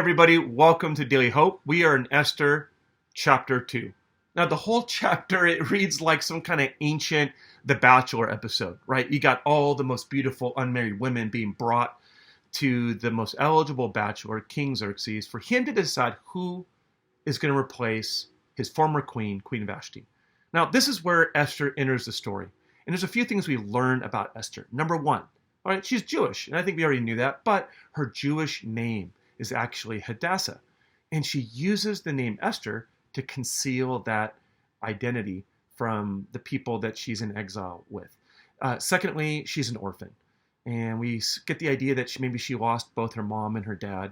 everybody. Welcome to Daily Hope. We are in Esther chapter 2. Now, the whole chapter, it reads like some kind of ancient The Bachelor episode, right? You got all the most beautiful unmarried women being brought to the most eligible bachelor, King Xerxes, for him to decide who is going to replace his former queen, Queen Vashti. Now, this is where Esther enters the story. And there's a few things we learn about Esther. Number one, all right, she's Jewish, and I think we already knew that, but her Jewish name is actually Hadassah. And she uses the name Esther to conceal that identity from the people that she's in exile with. Secondly, she's an orphan. And we get the idea that maybe she lost both her mom and her dad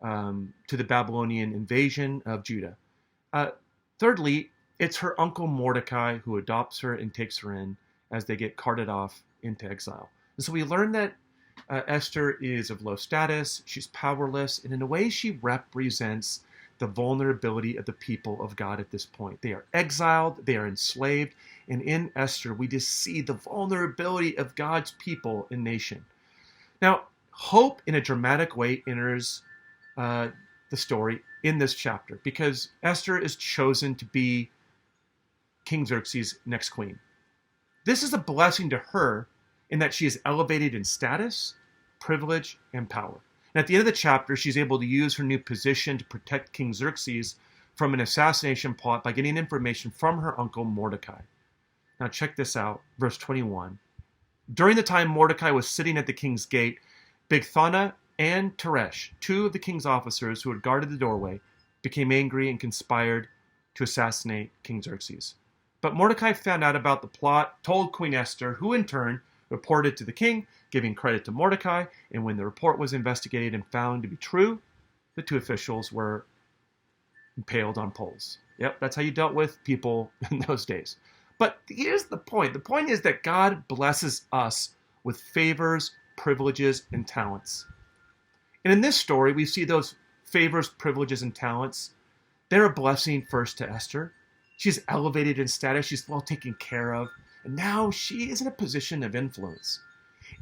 to the Babylonian invasion of Judah. Thirdly, it's her uncle Mordecai who adopts her and takes her in as they get carted off into exile. And so we learn that Esther is of low status, she's powerless, and in a way she represents the vulnerability of the people of God at this point. They are exiled, they are enslaved, and in Esther we just see the vulnerability of God's people and nation. Now, hope in a dramatic way enters the story in this chapter because Esther is chosen to be King Xerxes' next queen. This is a blessing to her in that she is elevated in status, privilege, and power. And at the end of the chapter, she's able to use her new position to protect King Xerxes from an assassination plot by getting information from her uncle Mordecai. Now check this out, verse 21. During the time Mordecai was sitting at the king's gate, Bigthana and Teresh, two of the king's officers who had guarded the doorway, became angry and conspired to assassinate King Xerxes. But Mordecai found out about the plot, told Queen Esther, who in turn reported to the king, giving credit to Mordecai, and when the report was investigated and found to be true, the two officials were impaled on poles. Yep, that's how you dealt with people in those days. But here's the point. The point is that God blesses us with favors, privileges, and talents. And in this story, we see those favors, privileges, and talents. They're a blessing first to Esther. She's elevated in status. She's well taken care of. And now she is in a position of influence.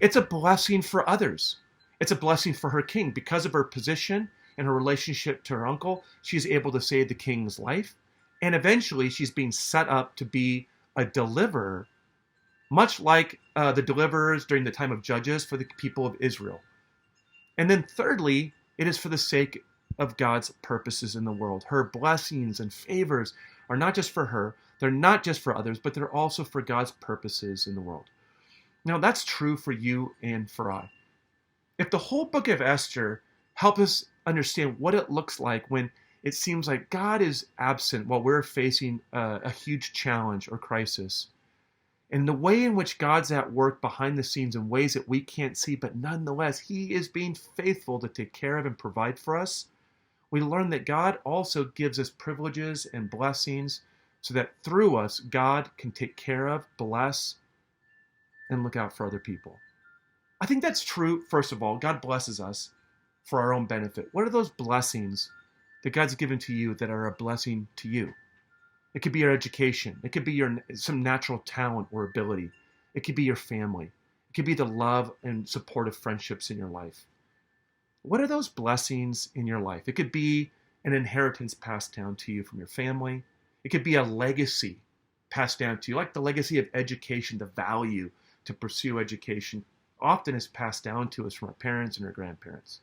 It's a blessing for others. It's a blessing for her king. Because of her position and her relationship to her uncle, she's able to save the king's life. And eventually, she's being set up to be a deliverer, much like the deliverers during the time of Judges for the people of Israel. And then thirdly, it is for the sake of God's purposes in the world. Her blessings and favors are not just for her, they're not just for others, but they're also for God's purposes in the world. Now, that's true for you and for I. If the whole book of Esther helps us understand what it looks like when it seems like God is absent while we're facing a huge challenge or crisis, and the way in which God's at work behind the scenes in ways that we can't see, but nonetheless, He is being faithful to take care of and provide for us, we learn that God also gives us privileges and blessings so that through us, God can take care of, bless, and look out for other people. I think that's true, first of all. God blesses us for our own benefit. What are those blessings that God's given to you that are a blessing to you? It could be your education. It could be some natural talent or ability. It could be your family. It could be the love and supportive friendships in your life. What are those blessings in your life? It could be an inheritance passed down to you from your family. It could be a legacy passed down to you, like the legacy of education, the value to pursue education often is passed down to us from our parents and our grandparents.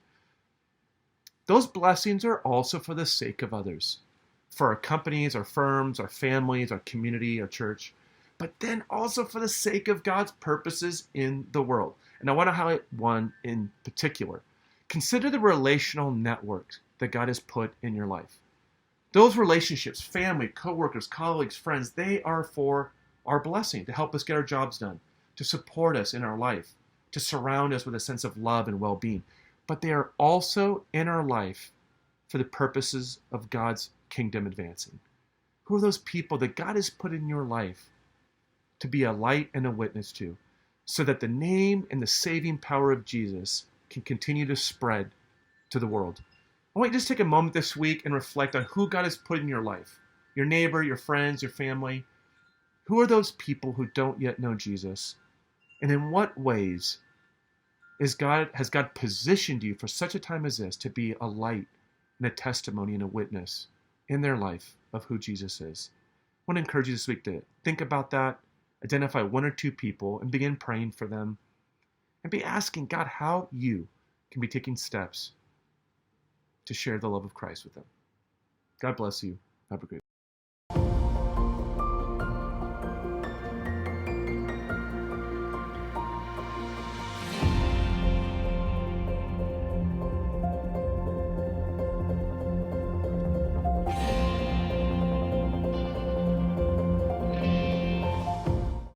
Those blessings are also for the sake of others, for our companies, our firms, our families, our community, our church, but then also for the sake of God's purposes in the world. And I want to highlight one in particular. Consider the relational networks that God has put in your life. Those relationships, family, coworkers, colleagues, friends, they are for our blessing, to help us get our jobs done, to support us in our life, to surround us with a sense of love and well-being. But they are also in our life for the purposes of God's kingdom advancing. Who are those people that God has put in your life to be a light and a witness to, so that the name and the saving power of Jesus can continue to spread to the world? I want you to just take a moment this week and reflect on who God has put in your life. Your neighbor, your friends, your family. Who are those people who don't yet know Jesus? And in what ways has God positioned you for such a time as this to be a light and a testimony and a witness in their life of who Jesus is. I want to encourage you this week to think about that, identify one or two people, and begin praying for them, and be asking God how you can be taking steps to share the love of Christ with them. God bless you. Have a great